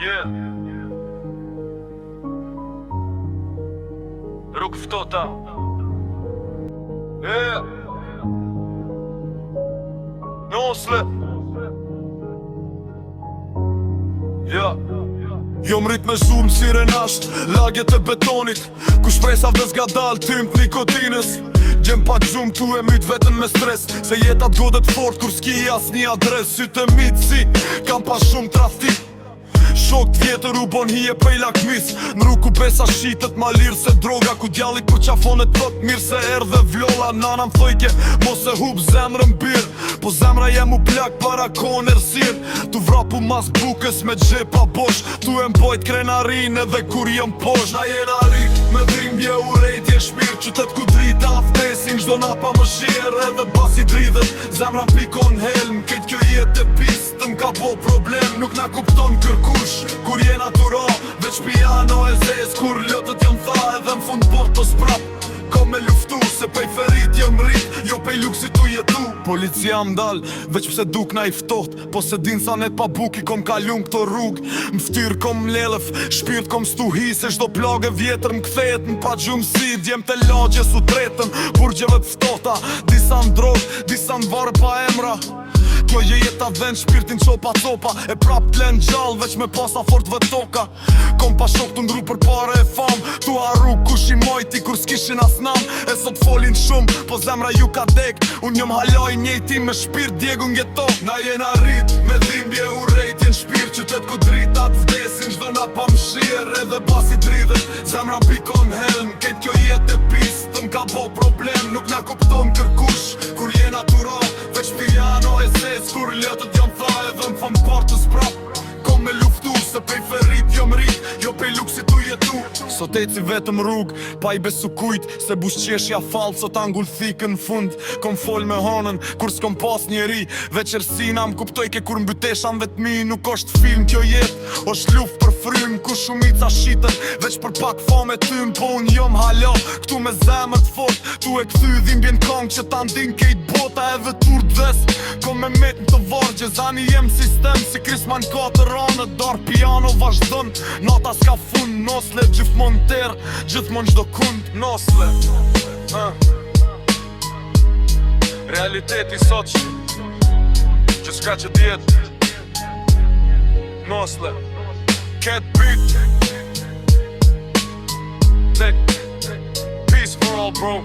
Yeah. Rrugë ftohta. Yeah. Nosle. Ja. Jo mrit me zhurmë si renasht, lagjet e betonit, ku shpresave s'ga dal tim nikotinës. Gjem pa gjumë tu e myt vetën me stres, se jetat godet fort kur s'ki as një adres. Sytë e mitë si, kam pa shumë trafik, shok t'vjetër u bon hije pej lakmis. Në rrugë ku besa shitet ma lirë se droga, ku djallit për qafonet thot mirë se erdhe vlolla. Nana m'thojke mos e hub zemrën birë, po zemra jem u plak para koner sirë. Tu vrapu mas bukës me gjepa bosh, tu e mbojt krenarin edhe kur jem posh. Na jena rik me dhimbje u rejtje shpirë, qytet ku drita vdesin gjdo na pa më shirë. Edhe basi dridhet, zemra pikon helm, këtë kjo jetë e pistë m'ka po problem. Nuk na kupton kërkush, kur je natural, veç piano e zez, kur lotët jom tha edhe m'fund portos prap. Kom me luftu, se pej ferit jem rrit, jo pej luksit tu jetu. Policia m'dal, veç pse duk na i ftoht, po se din sa net pa buki kom kalum këto rrug. M'ftyr kom m'lelef, shpirt kom stuhi, se shdo plage vjetër m'kthejet m'pa gjumësi. Djem të lagje su tretën, burgjeve t'ftohta, disa n'drog, disa n'varë pa emra. Kjo je jeta dhen shpirtin qopa copa, e prap t'len gjall veç me pasa fort vë toka. Kom pa shok t'ndru për pare e fam, tu arru kush i mojti kur s'kishin as nam. E sot folin shumë, po zemra ju ka dek, unë njëm haloj njejti me shpirt djegu n'getok. Na jena rrit, me dhimbje u rejtjen shpirt, qytet ku dritat vdesin gjdo na pa mshir. Edhe basi dridhet, zemra pikon helm, ket kjo jet e pist, m'ka bo problem. Nuk na kupton kërkush, kur je natural, veç piano e zez, kur lëtët jom tha edhe m'fam partës prap. Kom me luftu, se pej ferit jom rrit, jo pej luksit tu jetu. Sot eci vetëm rrug, pa i besu kujt, se bushqeshja fal, sot angull thikën fund. Kom fol me honën, kur s'kom pas njeri, veçersina m'kuptoj ke kur mbyteshan vetmi. Nuk është film kjo jet, është luft për frym, ku shumica shiten, veç për pak fame tym. Po unë jom halo, këtu me zemër t'fort, tu e këthy dhimbjen kong që ta ndin kejt bota e vetur dhes. Kom me met në të vargje, zani jem sistem, si Krisman 4 anë, dar piano vazhdon, nota s'ka fund. Nosle gjithmon ter, gjithmon gjdo kund. Nosle realiteti sot që s'ka që djet. Nosle Cat beat Take peace for all bro.